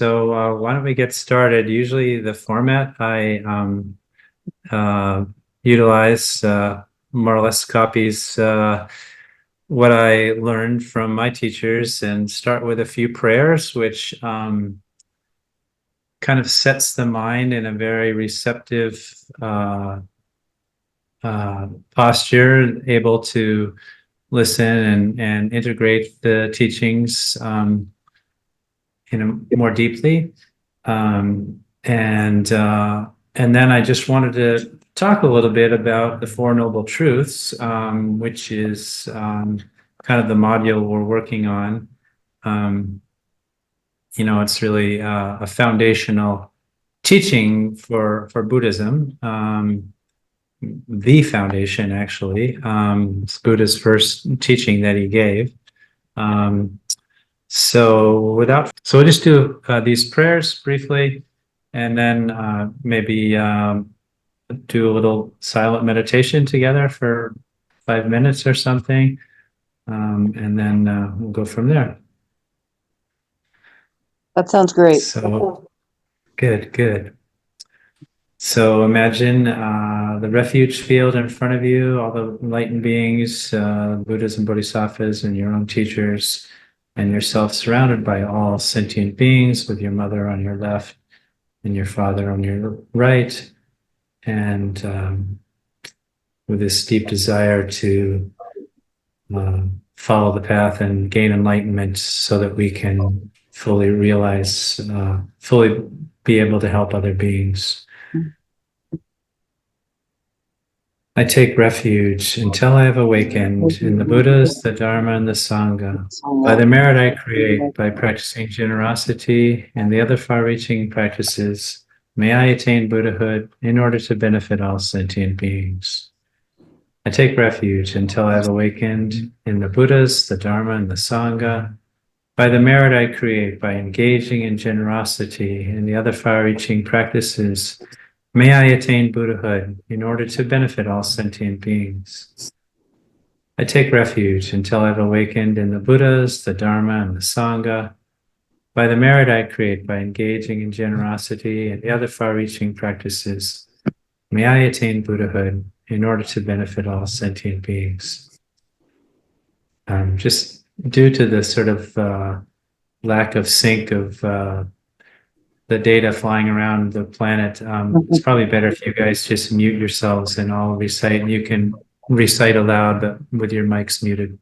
Why don't we get started? Usually the format I uh, utilize more or less copies what I learned from my teachers and start with a few prayers, which kind of sets the mind in a very receptive posture, able to listen and integrate the teachings more deeply. And then I just wanted to talk a little bit about the Four Noble Truths, which is kind of the module we're working on. It's really a foundational teaching for Buddhism. The foundation, actually. It's Buddha's first teaching that he gave. So we'll just do these prayers briefly, and then maybe do a little silent meditation together for 5 minutes or something, and then we'll go from there. That sounds great. So good. So imagine the refuge field in front of you, all the enlightened beings, Buddhas and Bodhisattvas, and your own teachers, and yourself surrounded by all sentient beings, with your mother on your left and your father on your right, and with this deep desire to follow the path and gain enlightenment so that we can fully realize, fully be able to help other beings. I take refuge until I have awakened in the Buddhas, the Dharma, and the Sangha. By the merit I create by practicing generosity and the other far-reaching practices, may I attain Buddhahood in order to benefit all sentient beings. I take refuge until I have awakened in the Buddhas, the Dharma, and the Sangha. By the merit I create by engaging in generosity and the other far-reaching practices, may I attain Buddhahood in order to benefit all sentient beings. I take refuge until I've awakened in the Buddhas, the Dharma, and the Sangha. By the merit I create by engaging in generosity and the other far-reaching practices, may I attain Buddhahood in order to benefit all sentient beings. Just due to the sort of lack of sync of the data flying around the planet, it's probably better if you guys just mute yourselves and I'll recite, and you can recite aloud, but with your mics muted.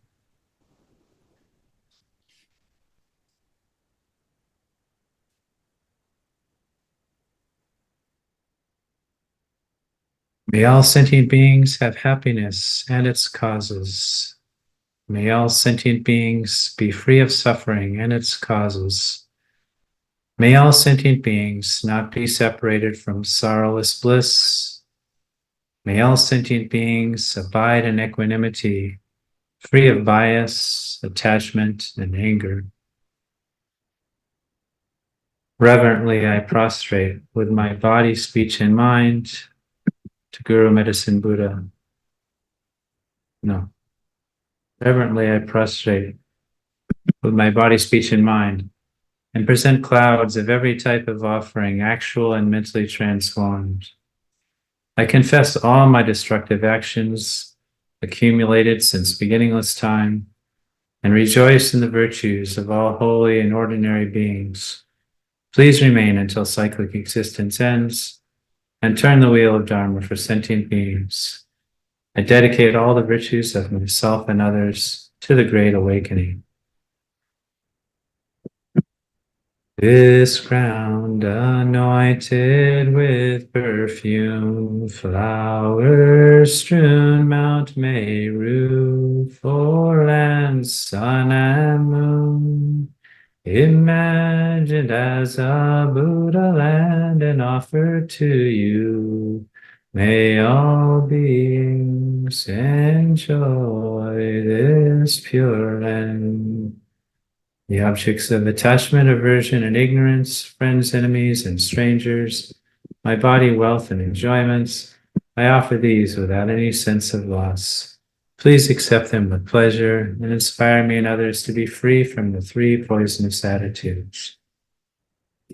May all sentient beings have happiness and its causes. May all sentient beings be free of suffering and its causes. May all sentient beings not be separated from sorrowless bliss. May all sentient beings abide in equanimity, free of bias, attachment, and anger. Reverently I prostrate with my body, speech, and mind to Guru Medicine Buddha. No. Reverently I prostrate with my body, speech, and mind, and present clouds of every type of offering, actual and mentally transformed. I confess all my destructive actions accumulated since beginningless time, and rejoice in the virtues of all holy and ordinary beings. Please remain until cyclic existence ends, and turn the wheel of Dharma for sentient beings. I dedicate all the virtues of myself and others to the great awakening. This ground anointed with perfume, flowers strewn, Mount Meru, for land, sun, and moon, imagined as a Buddha land and offered to you. May all beings enjoy this pure land. The objects of attachment, aversion, and ignorance, friends, enemies, and strangers, my body, wealth, and enjoyments, I offer these without any sense of loss. Please accept them with pleasure and inspire me and others to be free from the three poisonous attitudes.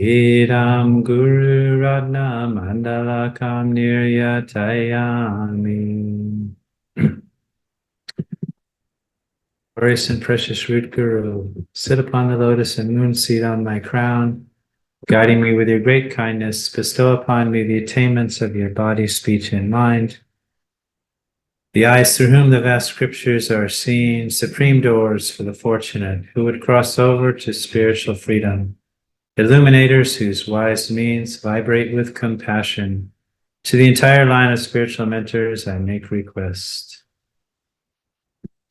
Idam Guru Ratna Mandalakam Niryatayami. Glorious and precious root Guru, sit upon the lotus and moon seat on my crown, guiding me with your great kindness, bestow upon me the attainments of your body, speech, and mind, the eyes through whom the vast scriptures are seen, supreme doors for the fortunate who would cross over to spiritual freedom, illuminators whose wise means vibrate with compassion. To the entire line of spiritual mentors, I make request.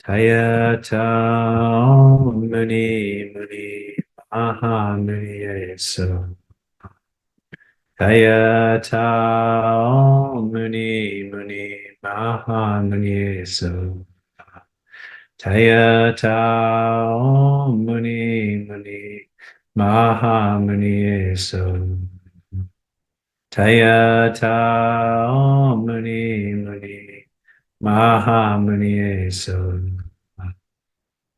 Tayata Om Muni Muni Maha Muni Eso. Tayata Om Muni Muni Maha Muni Eso. Tayata Om Muni Muni Maha Muni Eso. Tayata Om Muni Muni Maha Muni Eso.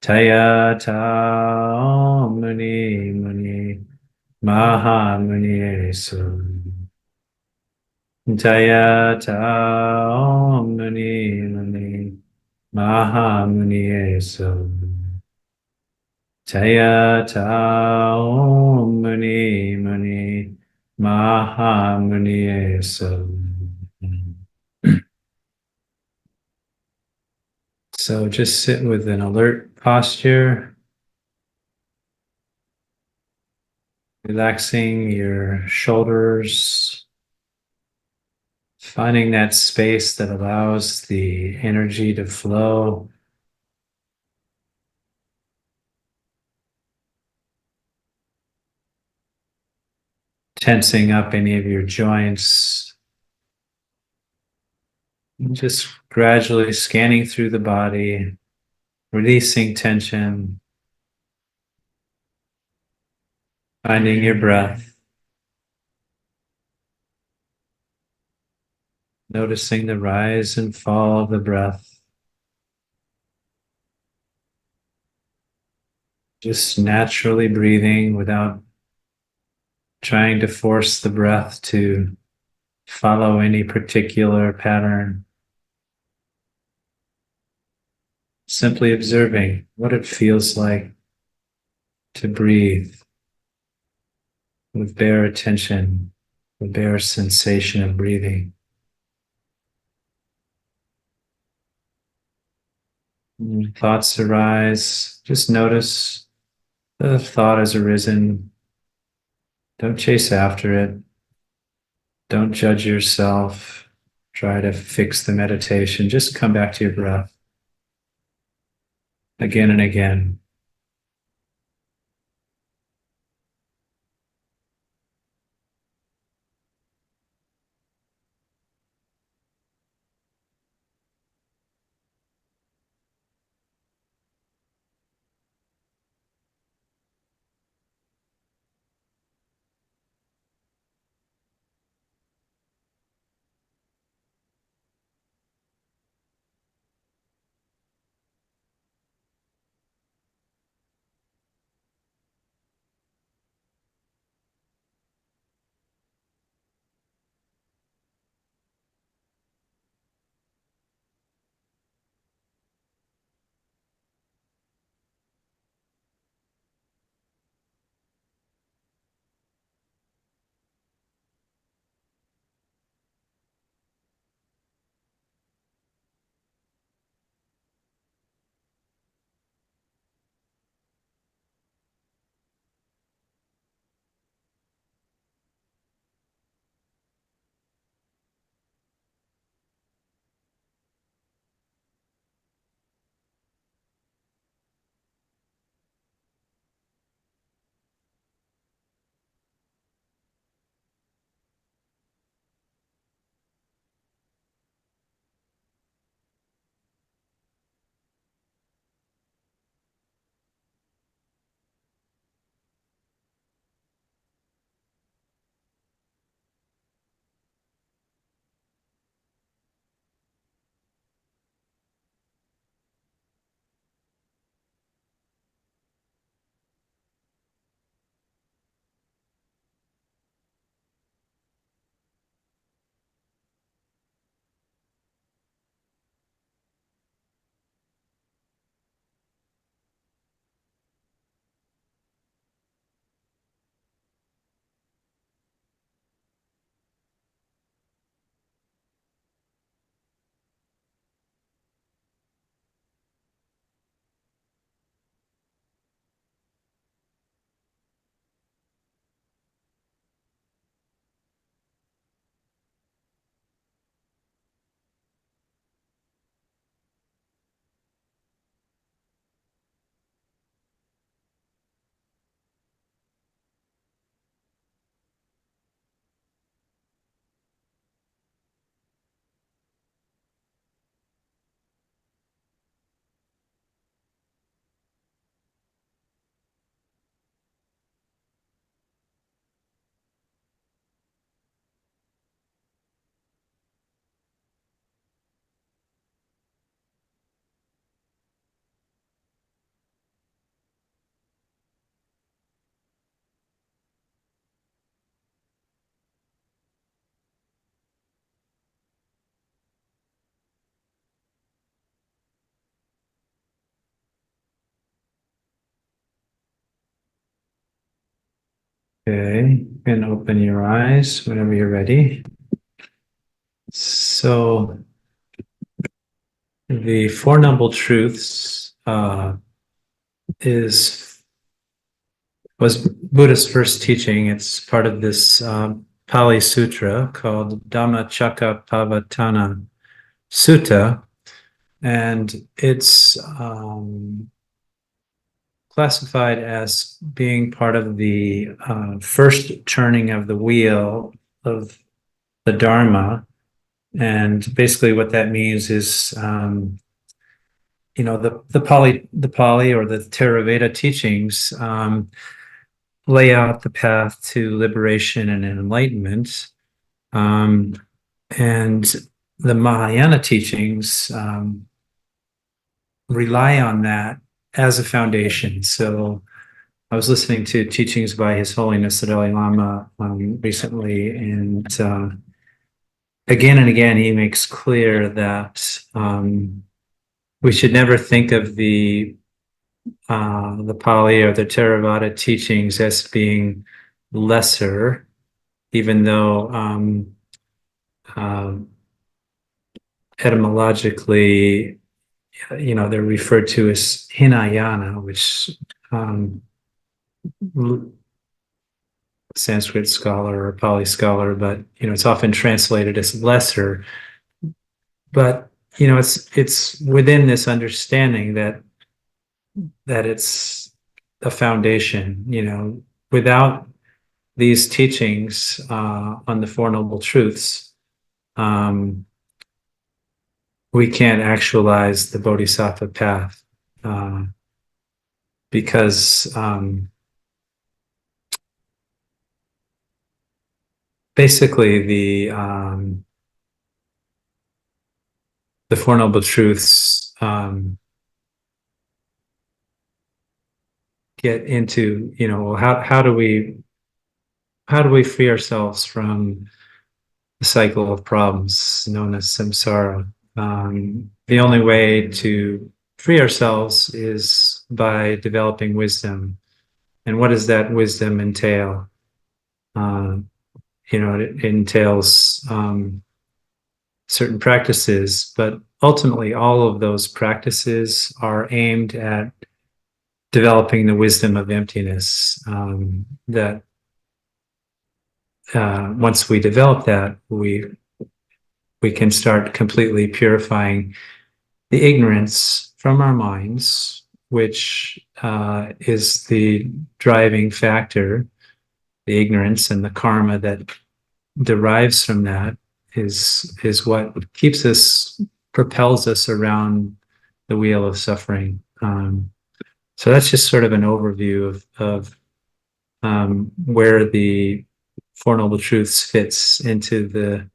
Tayata Om Muni Muni Maha Muni Eso. Tayata Om Muni Muni Maha Muni Eso. Tayata Om Muni Muni Maha Muni Eso. So just sit with an alert posture, relaxing your shoulders, finding that space that allows the energy to flow. Tensing up any of your joints, and just gradually scanning through the body, releasing tension, finding your breath, noticing the rise and fall of the breath, just naturally breathing without trying to force the breath to follow any particular pattern. Simply observing what it feels like to breathe with bare attention, the bare sensation of breathing. When thoughts arise, just notice that the thought has arisen. Don't chase after it. Don't judge yourself. Try to fix the meditation. Just come back to your breath again and again. Okay, you can open your eyes whenever you're ready. So, the Four Noble Truths was Buddha's first teaching. It's part of this Pali Sutra called Dhammacakkappavattana Sutta, and it's classified as being part of the first turning of the wheel of the Dharma. And basically, what that means is, the Pali or the Theravada teachings lay out the path to liberation and enlightenment, and the Mahayana teachings rely on that as a foundation. So, I was listening to teachings by His Holiness the Dalai Lama recently, and again and again, he makes clear that we should never think of the Pali or the Theravada teachings as being lesser, even though etymologically, they're referred to as Hinayana, which Sanskrit scholar or Pali scholar, but it's often translated as lesser. But it's within this understanding that it's a foundation. Without these teachings on the Four Noble Truths, we can't actualize the Bodhisattva path because basically the Four Noble Truths get into, how do we free ourselves from the cycle of problems known as samsara? The only way to free ourselves is by developing wisdom. And what does that wisdom entail? It entails certain practices, but ultimately all of those practices are aimed at developing the wisdom of emptiness, that once we develop that, we can start completely purifying the ignorance from our minds, which is the driving factor. The ignorance and the karma that derives from that is what keeps us, propels us around the wheel of suffering. So that's just sort of an overview of where the Four Noble Truths fits into the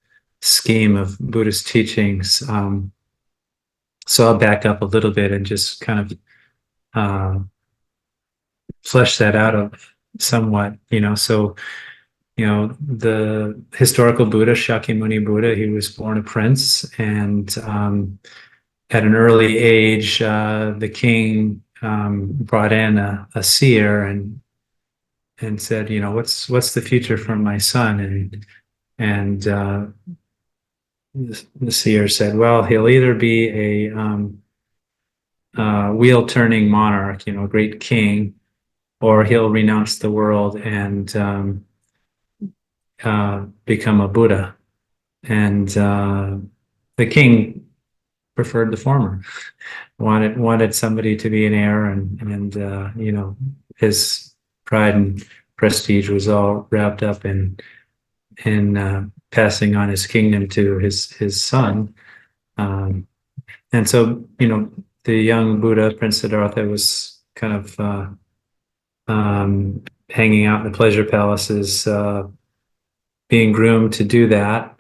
scheme of Buddhist teachings. So I'll back up a little bit and just kind of flesh that out somewhat. So the historical Buddha, Shakyamuni Buddha, he was born a prince, and at an early age, the king brought in a seer and said, what's the future for my son? And the seer said, well, he'll either be a wheel turning monarch, a great king, or he'll renounce the world and become a Buddha. And the king preferred the former, wanted somebody to be an heir, and his pride and prestige was all wrapped up in passing on his kingdom to his son. And so, the young Buddha, Prince Siddhartha, was kind of hanging out in the pleasure palaces, being groomed to do that,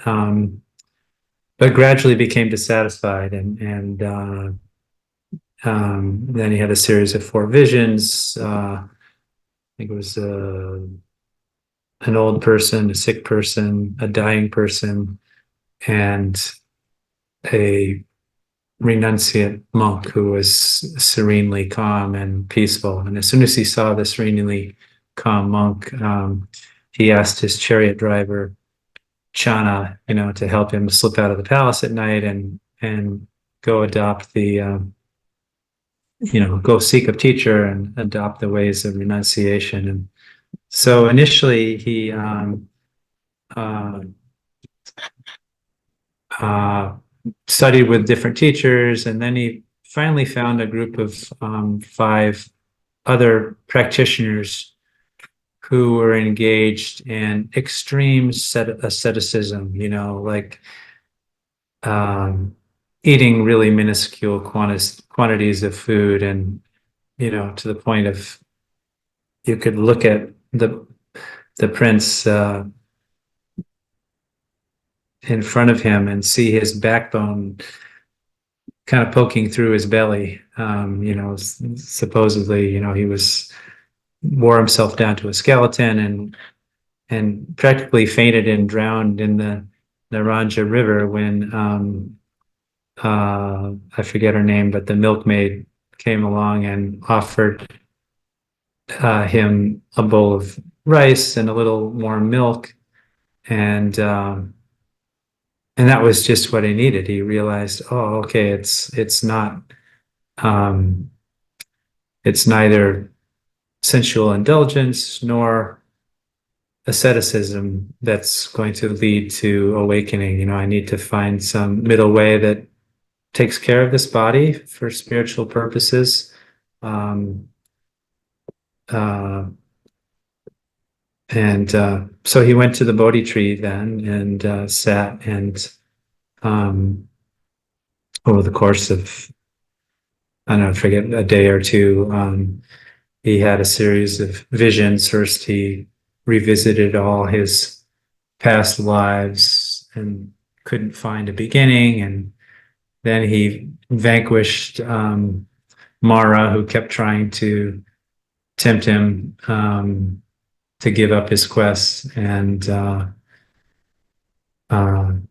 but gradually became dissatisfied, and then he had a series of four visions. I think it was an old person, a sick person, a dying person, and a renunciate monk who was serenely calm and peaceful. And as soon as he saw the serenely calm monk, he asked his chariot driver Chana, to help him slip out of the palace at night and go adopt go seek a teacher and adopt the ways of renunciation. And so initially he uh, uh, studied with different teachers, and then he finally found a group of 5 other practitioners who were engaged in extreme asceticism, like eating really minuscule quantities of food, and to the point of you could look at the prince in front of him and see his backbone kind of poking through his belly. Supposedly, he wore himself down to a skeleton and practically fainted and drowned in the Naranja River when I forget her name, but the milkmaid came along and offered him a bowl of rice and a little warm milk, and that was just what he needed. He realized, oh, okay, it's not, it's neither sensual indulgence nor asceticism that's going to lead to awakening. I need to find some middle way that takes care of this body for spiritual purposes. So he went to the Bodhi tree then and sat, and over the course of, I don't know, forget, a day or two, he had a series of visions. First, he revisited all his past lives and couldn't find a beginning, and then he vanquished Mara, who kept trying to tempt him to give up his quest. And so I'm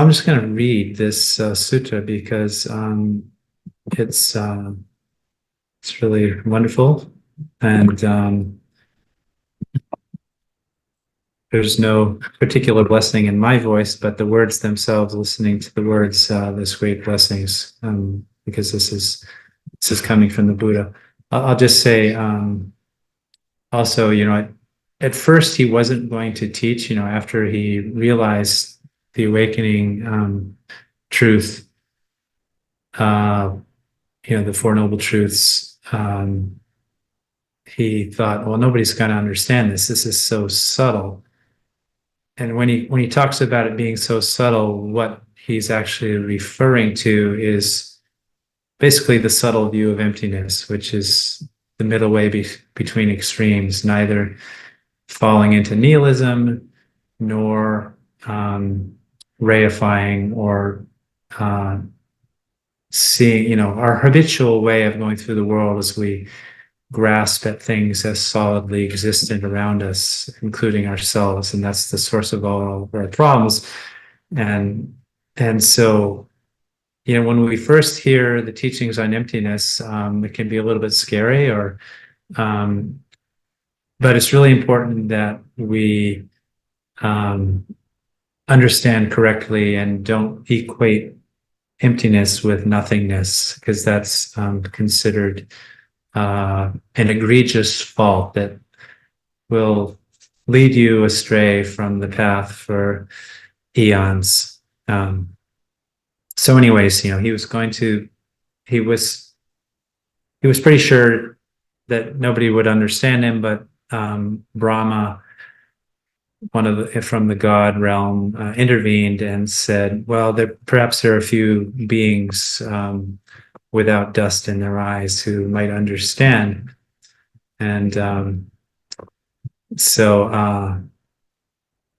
just going to read this sutta because it's really wonderful, and there's no particular blessing in my voice, but the words themselves, listening to the words, there's great blessings, because this is coming from the Buddha. I'll just say also, at first he wasn't going to teach, after he realized the awakening truth, the Four Noble Truths. He thought, well, nobody's going to understand this. This is so subtle. And when he talks about it being so subtle, what he's actually referring to is basically the subtle view of emptiness, which is the middle way between extremes, neither falling into nihilism nor reifying or seeing, our habitual way of going through the world as we grasp at things as solidly existent around us, including ourselves, and that's the source of all of our problems. And so, when we first hear the teachings on emptiness, it can be a little bit scary, but it's really important that we understand correctly and don't equate emptiness with nothingness, because that's considered an egregious fault that will lead you astray from the path for eons. So anyways, he was pretty sure that nobody would understand him, but Brahma, from the God realm, intervened and said, well, perhaps there are a few beings without dust in their eyes who might understand. And so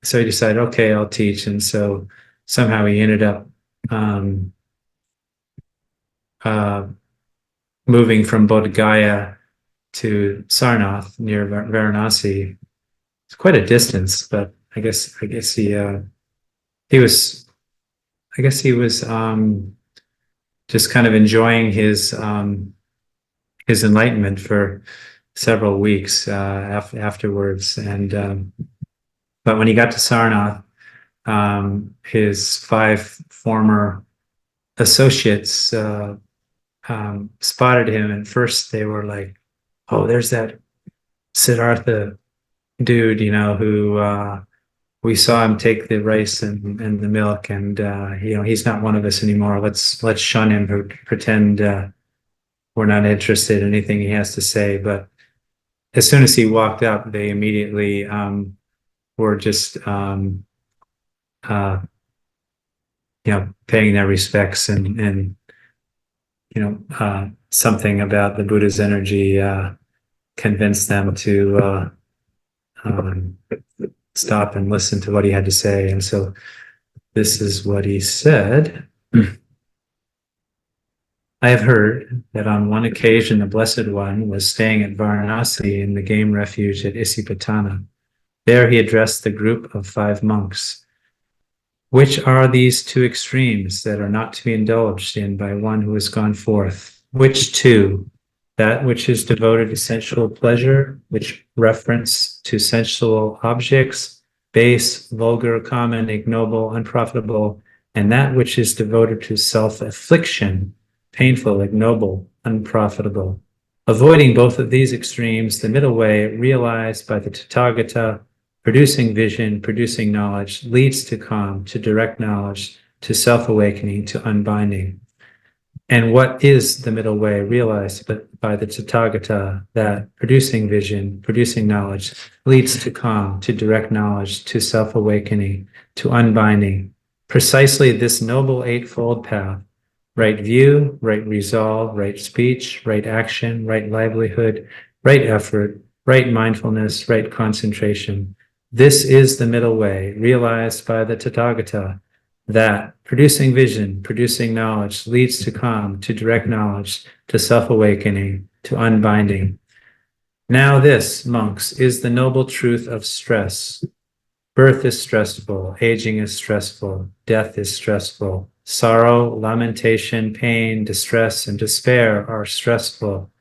he decided, okay, I'll teach. And so somehow he ended up moving from Bodh Gaya to Sarnath near Varanasi. It's quite a distance, but I guess he was just kind of enjoying his his enlightenment for several weeks afterwards. And but when he got to Sarnath, his 5 former associates spotted him, and first they were like, "Oh, there's that Siddhartha dude, who we saw him take the rice and the milk, and he's not one of us anymore. Let's shun him, or pretend we're not interested in anything he has to say." But as soon as he walked up, they immediately were just paying their respects, and something about the Buddha's energy convinced them to stop and listen to what he had to say. And so this is what he said. I have heard that on one occasion the Blessed One was staying at Varanasi in the game refuge at Isipatana. There he addressed the group of 5 monks. Which are these 2 extremes that are not to be indulged in by one who has gone forth? Which 2? That which is devoted to sensual pleasure, which reference to sensual objects, base, vulgar, common, ignoble, unprofitable, and that which is devoted to self-affliction, painful, ignoble, unprofitable. Avoiding both of these extremes, the middle way, realized by the Tathagata, producing vision, producing knowledge, leads to calm, to direct knowledge, to self-awakening, to unbinding. And what is the middle way, realized by the Tathagata, that producing vision, producing knowledge, leads to calm, to direct knowledge, to self-awakening, to unbinding? Precisely this noble 8-fold path: right view, right resolve, right speech, right action, right livelihood, right effort, right mindfulness, right concentration. This is the middle way, realized by the Tathagata, that producing vision, producing knowledge, leads to calm, to direct knowledge, to self-awakening, to unbinding. Now this, monks, is the noble truth of stress. Birth is stressful, aging is stressful, death is stressful, sorrow, lamentation, pain, distress, and despair are stressful.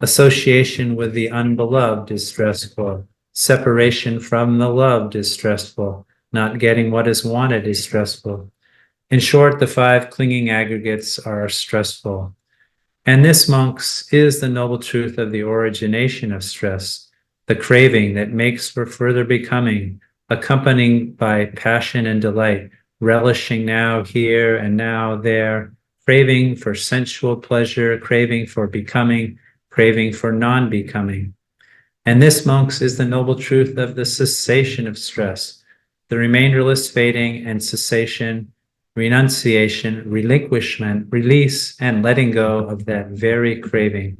Association with the unbeloved is stressful. Separation from the loved is stressful. Not getting what is wanted is stressful. In short, the 5 clinging aggregates are stressful. And this, monks, is the noble truth of the origination of stress, the craving that makes for further becoming, accompanied by passion and delight, relishing now here and now there, craving for sensual pleasure, craving for becoming, craving for non-becoming. And this, monks, is the noble truth of the cessation of stress, the remainderless fading and cessation, renunciation, relinquishment, release, and letting go of that very craving.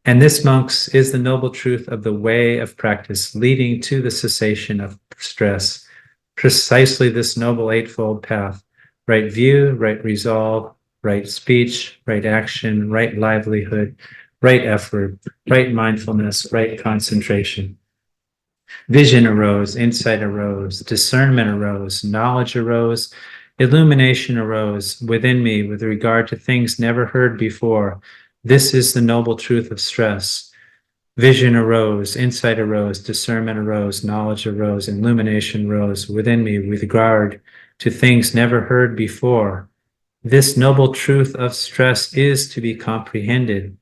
And this, monks, is the noble truth of the way of practice leading to the cessation of stress, precisely this noble 8-fold path: right view, right resolve, right speech, right action, right livelihood, right effort, right mindfulness, right concentration. Vision arose, insight arose, discernment arose, knowledge arose, illumination arose within me with regard to things never heard before. This is the noble truth of stress. Vision arose, insight arose, discernment arose, knowledge arose, illumination arose within me with regard to things never heard before. This noble truth of stress is to be comprehended.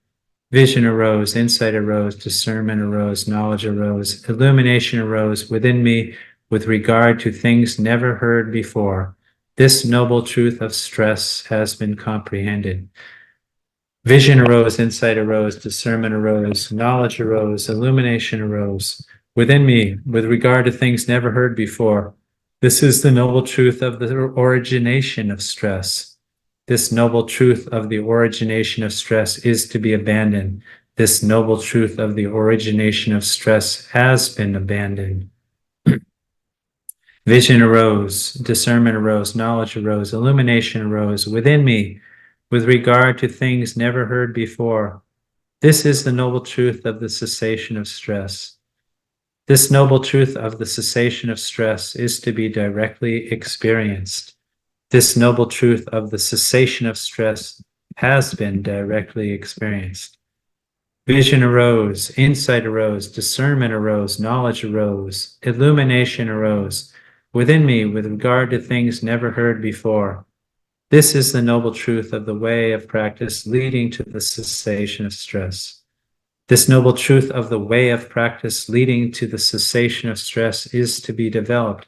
Vision arose, insight arose, discernment arose, knowledge arose, illumination arose within me with regard to things never heard before. This noble truth of stress has been comprehended. Vision arose, insight arose, discernment arose, knowledge arose, illumination arose within me with regard to things never heard before. This is the noble truth of the origination of stress. This noble truth of the origination of stress is to be abandoned. This noble truth of the origination of stress has been abandoned. Vision arose, discernment arose, knowledge arose, illumination arose within me with regard to things never heard before. This is the noble truth of the cessation of stress. This noble truth of the cessation of stress is to be directly experienced. This noble truth of the cessation of stress has been directly experienced. Vision arose, insight arose, discernment arose, knowledge arose, illumination arose within me with regard to things never heard before. This is the noble truth of the way of practice leading to the cessation of stress. This noble truth of the way of practice leading to the cessation of stress is to be developed.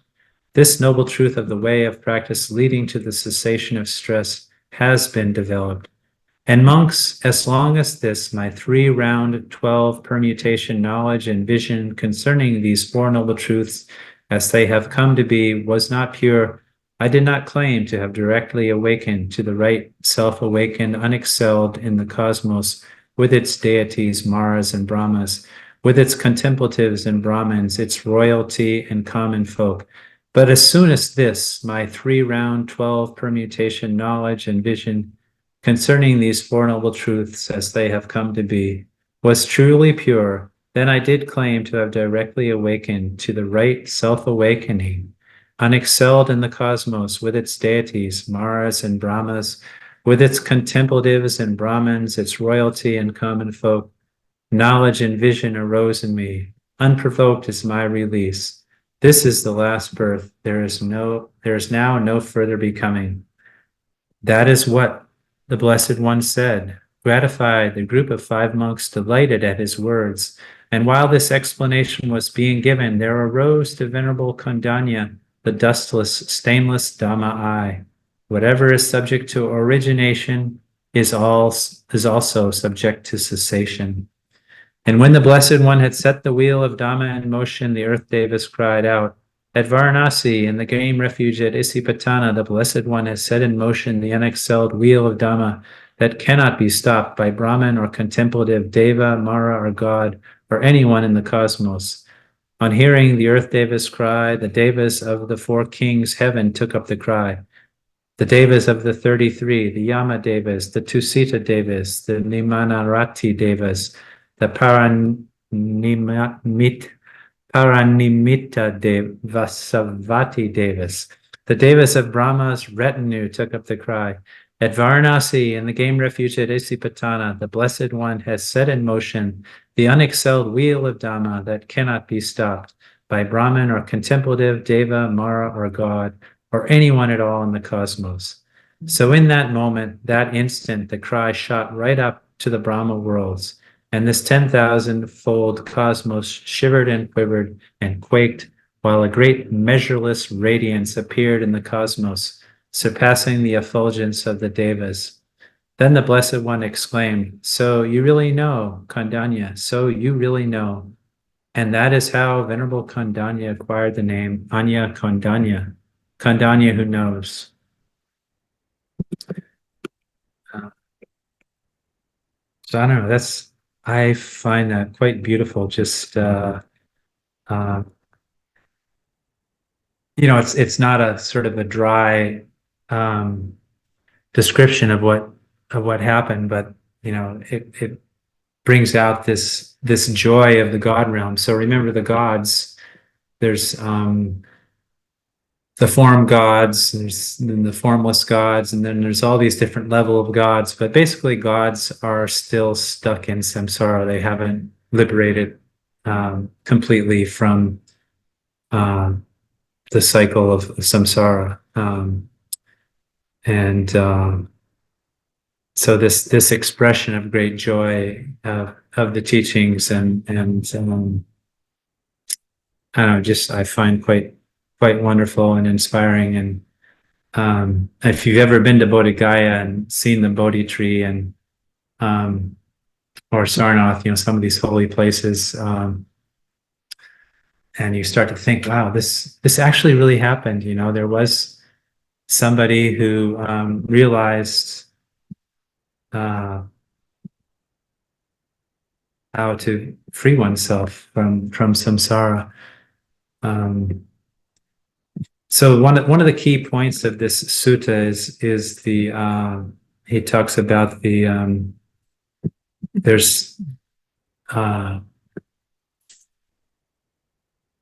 This noble truth of the way of practice leading to the cessation of stress has been developed. And monks, as long as this, my 3-round 12 permutation knowledge and vision concerning these Four Noble Truths as they have come to be was not pure, I did not claim to have directly awakened to the right self-awakened, unexcelled in the cosmos with its deities, Maras and Brahmas, with its contemplatives and Brahmins, its royalty and common folk. But as soon as this, my 3-round 12 permutation knowledge and vision concerning these Four Noble Truths as they have come to be, was truly pure, then I did claim to have directly awakened to the right self-awakening, unexcelled in the cosmos with its deities, Maras and Brahmas, with its contemplatives and Brahmins, its royalty and common folk. Knowledge and vision arose in me. Unprovoked is my release. This is the last birth. There is now no further becoming. That is what the Blessed One said. Gratified, the group of 5 monks delighted at his words. And while this explanation was being given, there arose to Venerable Kondanya the dustless, stainless Dhamma eye. Whatever is subject to origination is also subject to cessation. And when the Blessed One had set the wheel of Dhamma in motion, the Earth Devas cried out, at Varanasi, in the game refuge at Isipatana, the Blessed One has set in motion the unexcelled wheel of Dhamma that cannot be stopped by Brahman or contemplative, Deva, Mara, or God, or anyone in the cosmos. On hearing the Earth Devas cry, the Devas of the 4 kings heaven took up the cry. The Devas of the 33, the Yama Devas, the Tusita Devas, the Nimanarati Devas, the Paranimita Devasavati Devas. The Devas of Brahma's retinue took up the cry. At Varanasi, in the game refuge at Isipatana, the Blessed One has set in motion the unexcelled wheel of Dhamma that cannot be stopped by Brahman or contemplative, Deva, Mara, or God, or anyone at all in the cosmos. So in that moment, that instant, the cry shot right up to the Brahma worlds, and this 10,000-fold cosmos shivered and quivered and quaked, while a great measureless radiance appeared in the cosmos, surpassing the effulgence of the Devas. Then the Blessed One exclaimed, so you really know, Kondanya, so you really know. And that is how Venerable Kondanya acquired the name Anya Kondanya, Kondanya who knows. So I don't know, I find that quite beautiful. Just it's not a sort of a dry description of what happened, but it brings out this joy of the God realm. So remember the gods. There's the form gods, there's the formless gods, and then there's all these different level of gods. But basically, gods are still stuck in samsara. They haven't liberated completely from the cycle of samsara. So this expression of great joy of the teachings and I don't know, just I find quite wonderful and inspiring. And if you've ever been to Bodh Gaya and seen the Bodhi tree and or Sarnath, some of these holy places, and you start to think, wow, this actually really happened. There was somebody who realized how to free oneself from samsara. So one of the key points of this sutta is the he talks about the there's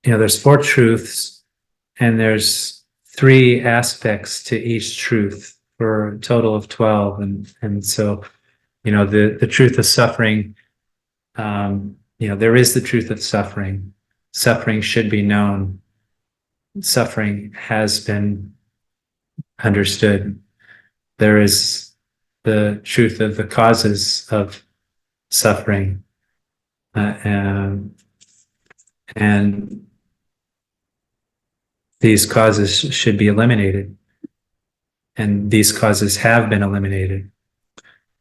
there's 4 truths, and there's 3 aspects to each truth for a total of 12, and so the truth of suffering there is the truth of suffering. Suffering should be known. Suffering has been understood. There is the truth of the causes of suffering, and these causes should be eliminated, and these causes have been eliminated.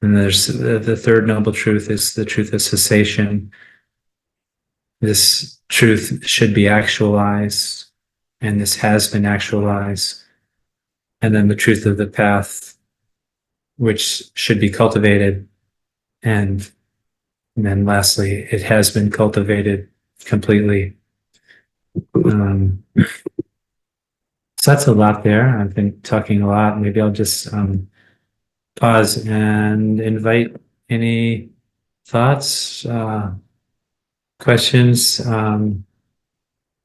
And there's the third noble truth is the truth of cessation. This truth should be actualized, and this has been actualized. And then the truth of the path, which should be cultivated. And then lastly, it has been cultivated completely. So that's a lot there. I've been talking a lot. Maybe I'll just pause and invite any thoughts, questions on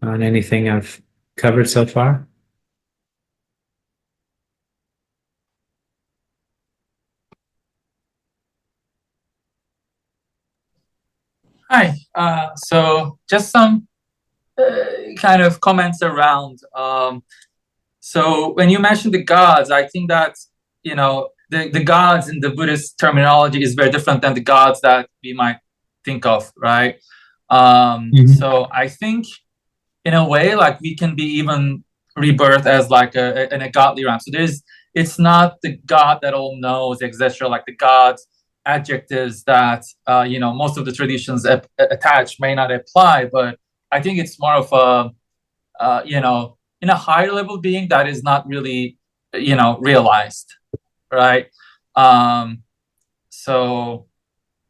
anything I've covered so far. Hi. So just some kind of comments around. So when you mentioned the gods, I think that, the gods in the Buddhist terminology is very different than the gods that we might think of, right? So I think in a way, like we can be even rebirth as like in a godly realm. So it's not the God that all knows, etc. Like the gods adjectives that most of the traditions attach may not apply, but I think it's more of a in a higher level being that is not really realized, right? So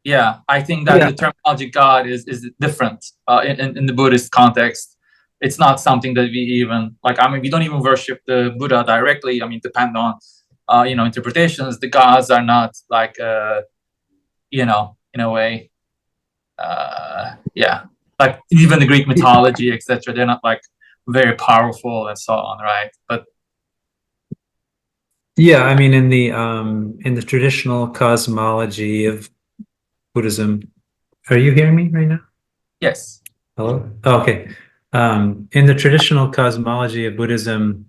yeah, I think that the terminology God is different in the Buddhist context. It's not something that we even like. I mean, we don't even worship the Buddha directly. I mean, depend on interpretations. The gods are not like in a way, like even the Greek mythology, etc. They're not like very powerful and so on, right? But yeah, I mean, in the traditional cosmology of Buddhism, are you hearing me right now? yes. Hello? Oh, okay. In the traditional cosmology of Buddhism,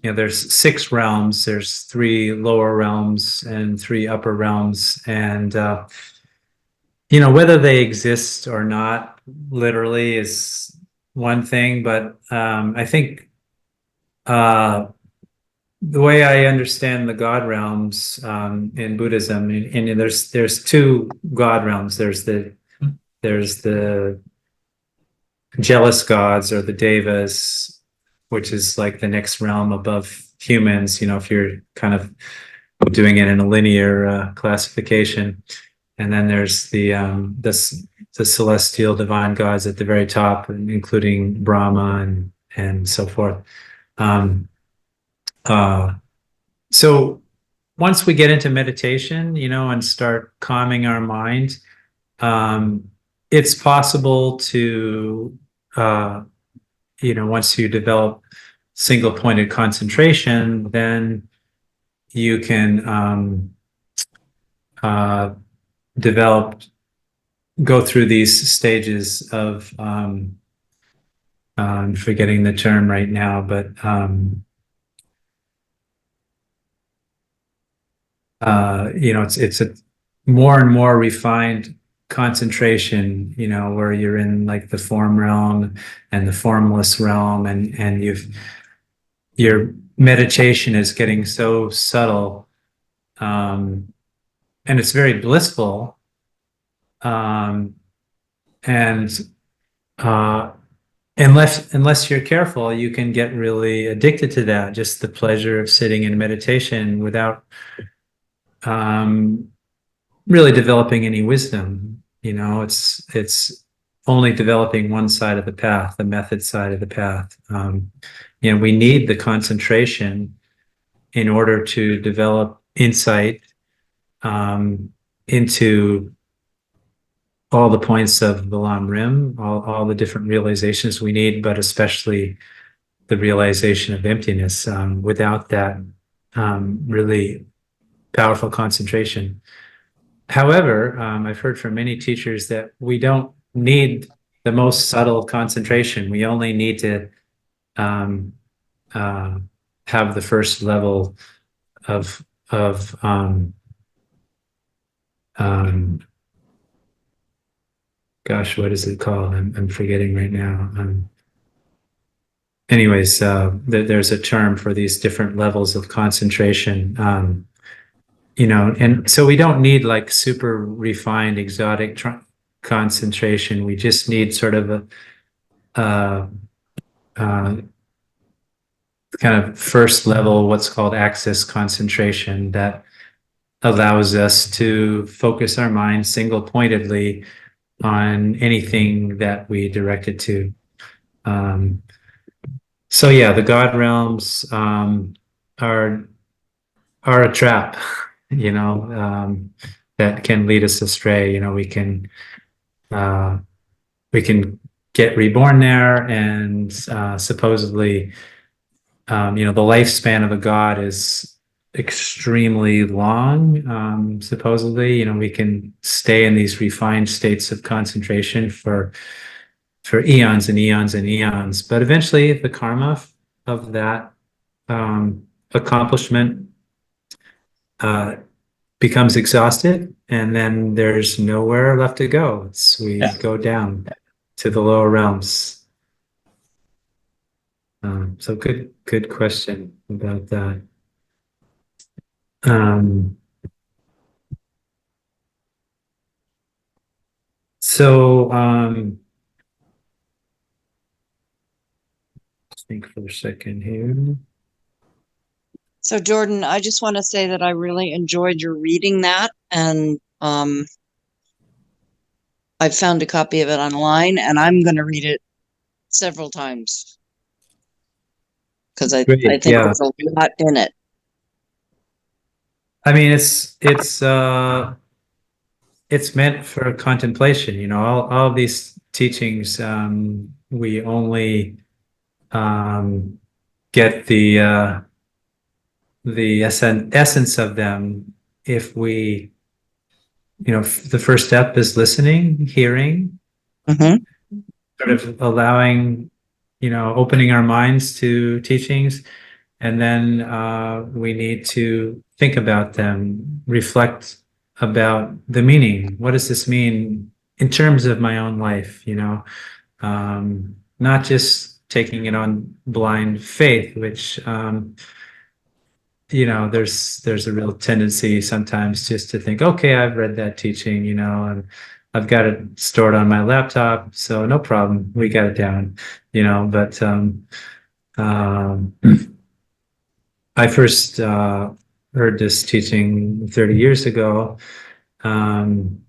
there's 6 realms. There's 3 lower realms and 3 upper realms, and whether they exist or not literally is one thing, but I think the way I understand the God realms in Buddhism, and there's 2 God realms. There's the jealous gods, or the devas, which is like the next realm above humans, if you're kind of doing it in a linear classification. And then there's the celestial divine gods at the very top, including Brahma and so forth. So once we get into meditation, and start calming our mind, it's possible to, once you develop single-pointed concentration, then you can go through these stages of, I'm forgetting the term right now, but it's a more and more refined concentration, where you're in like the form realm and the formless realm, and your meditation is getting so subtle, and it's very blissful, and unless you're careful, you can get really addicted to that, just the pleasure of sitting in meditation without really developing any wisdom. It's only developing one side of the path, the method side of the path. We need the concentration in order to develop insight into all the points of the Lam Rim, all the different realizations we need, but especially the realization of emptiness. Without that really powerful concentration, However, I've heard from many teachers that we don't need the most subtle concentration. We only need to um, have the first level of gosh, what is it called? I'm forgetting right now. Anyways, there's a term for these different levels of concentration. And so we don't need like super refined, exotic concentration. We just need sort of a kind of first level, what's called access concentration, that allows us to focus our mind single pointedly on anything that we direct it to. So yeah, the God realms are a trap, that can lead us astray. We can get reborn there, and supposedly, the lifespan of a god is extremely long. Supposedly, we can stay in these refined states of concentration for eons and eons and eons, but eventually the karma of that accomplishment becomes exhausted, and then there's nowhere left to go. We go down to the lower realms. So good question about that. Think for a second here. So Jordan, I just want to say that I really enjoyed your reading that, and I found a copy of it online, and I'm going to read it several times because I think there's a lot in it. I mean, it's meant for contemplation. All of these teachings, we only get the essence of them if we, the first step is listening, hearing, sort of allowing, opening our minds to teachings, and then we need to think about them, reflect about the meaning. What does this mean in terms of my own life? Not just taking it on blind faith, which there's a real tendency sometimes just to think, okay, I've read that teaching, and I've got it stored on my laptop, so no problem, we got it down, but I first heard this teaching 30 years ago, and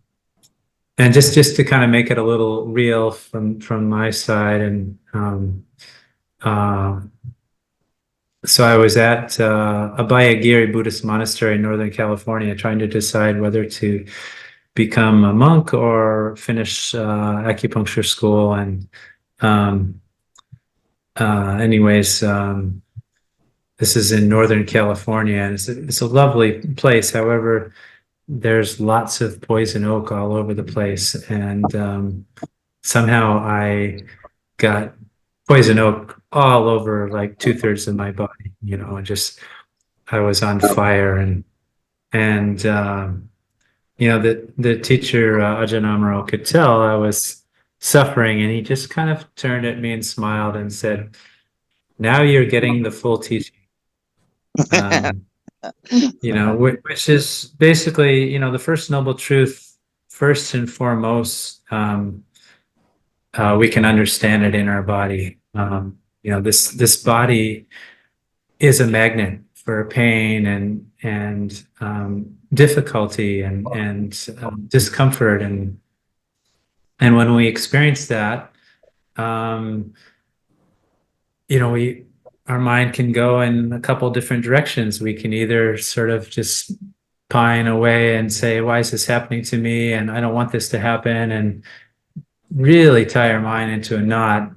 just to kind of make it a little real from my side, and so I was at Abhayagiri Buddhist Monastery in Northern California, trying to decide whether to become a monk or finish acupuncture school. And anyways, this is in Northern California, and it's a lovely place. However, there's lots of poison oak all over the place, and somehow I got poison oak all over like 2/3 of my body, and just I was on fire, and the teacher Ajahn Amaro could tell I was suffering, and he just kind of turned at me and smiled and said, "Now you're getting the full teaching." Which is basically, the first noble truth. First and foremost, we can understand it in our body. This body is a magnet for pain and difficulty and discomfort, and when we experience that, our mind can go in a couple different directions. We can either sort of just pine away and say, why is this happening to me? And I don't want this to happen, and really tie our mind into a knot.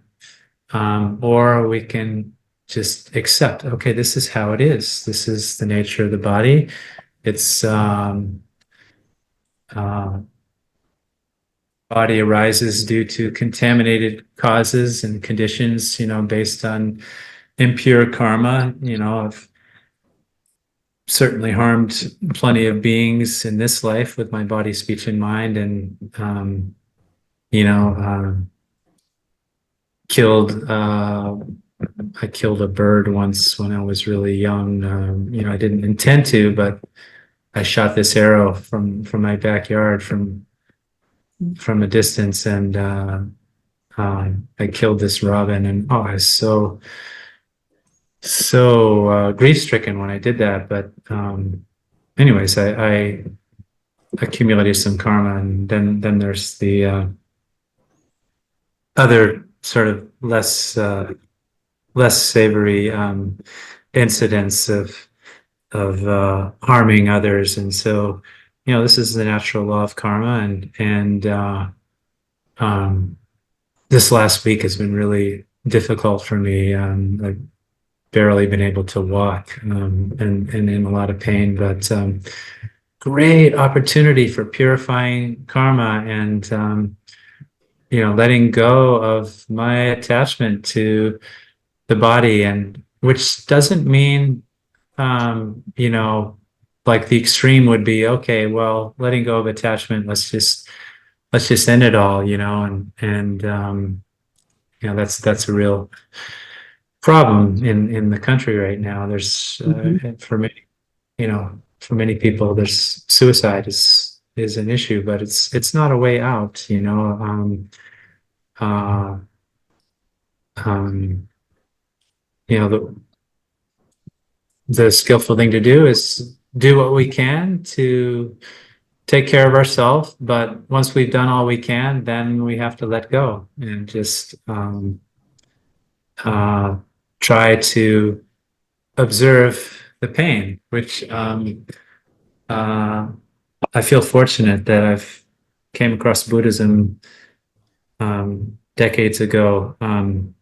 Or we can just accept, okay, this is how it is. This is the nature of the body. It's body arises due to contaminated causes and conditions, based on impure karma. I've certainly harmed plenty of beings in this life with my body, speech, and mind, and I killed a bird once when I was really young. I didn't intend to, but I shot this arrow from my backyard from a distance, and I killed this robin, and I was so grief-stricken when I did that. But anyways, I accumulated some karma, and then there's the other sort of less savory incidents of harming others. And so, this is the natural law of karma, and this last week has been really difficult for me. I've barely been able to walk, and in a lot of pain, but great opportunity for purifying karma and letting go of my attachment to the body, and which doesn't mean like the extreme would be, okay, well, letting go of attachment, let's just end it all, and that's a real problem in the country right now. There's for many people, there's suicide is an issue, but it's not a way out. The skillful thing to do is do what we can to take care of ourselves, but once we've done all we can, then we have to let go and just try to observe the pain, which I feel fortunate that I've came across Buddhism decades ago, and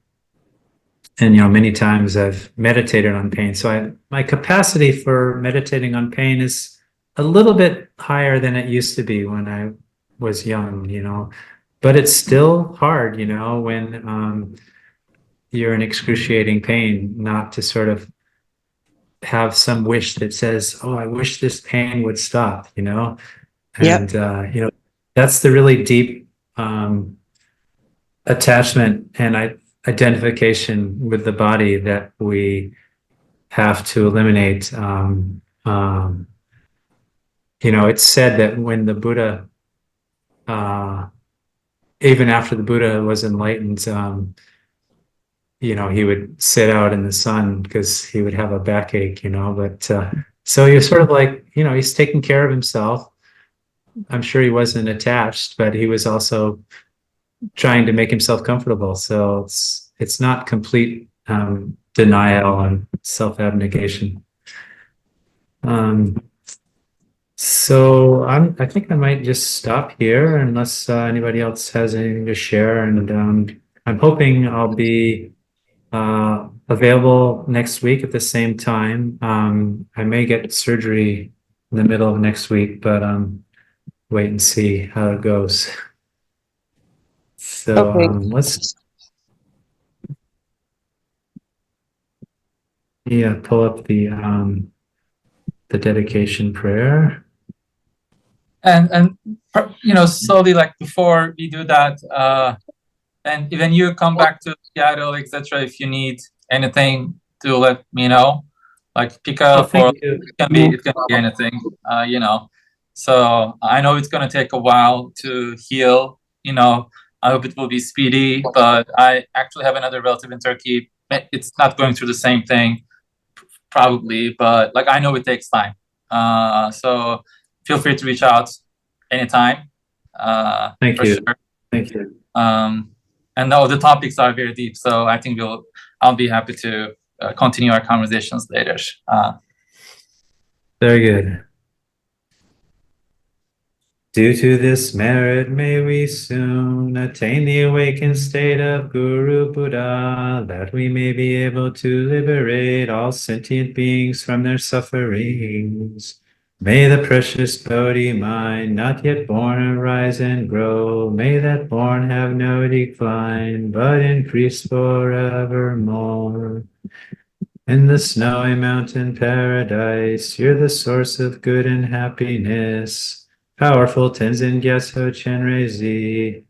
many times I've meditated on pain. So my capacity for meditating on pain is a little bit higher than it used to be when I was young, but it's still hard, when you're in excruciating pain, not to sort of have some wish that says, oh, I wish this pain would stop, and that's the really deep attachment and identification with the body that we have to eliminate. It's said that when the Buddha, even after the Buddha was enlightened, he would sit out in the sun because he would have a backache, but so he was sort of like, he's taking care of himself. I'm sure he wasn't attached, but he was also trying to make himself comfortable. So it's not complete denial and self-abnegation. So I think I might just stop here unless anybody else has anything to share. And I'm hoping I'll be available next week at the same time. I may get surgery in the middle of next week, but wait and see how it goes. So Okay. let's pull up the dedication prayer. And slowly, like before we do that, and when you come back to Seattle, etc., if you need anything, to let me know. Like pick up, or it can be anything, So I know it's gonna take a while to heal. I hope it will be speedy. But I actually have another relative in Turkey. It's not going through the same thing, probably, but I know it takes time. So feel free to reach out anytime. Thank you. Sure. Thank you. And no, the topics are very deep, so I think I'll be happy to continue our conversations later. Very good. Due to this merit, may we soon attain the awakened state of Guru Buddha, that we may be able to liberate all sentient beings from their sufferings. May the precious Bodhi mind, not yet born, arise and grow. May that born have no decline, but increase forevermore. In the snowy mountain paradise, you're the source of good and happiness. Powerful Tenzin Gyatso Chenrezi,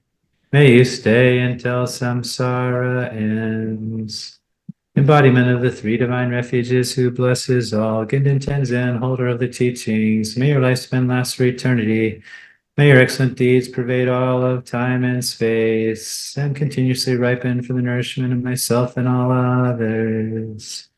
may you stay until samsara ends. Embodiment of the three divine refuges who blesses all, Gindan Tenzin, holder of the teachings, may your lifespan last for eternity. May your excellent deeds pervade all of time and space, and continuously ripen for the nourishment of myself and all others.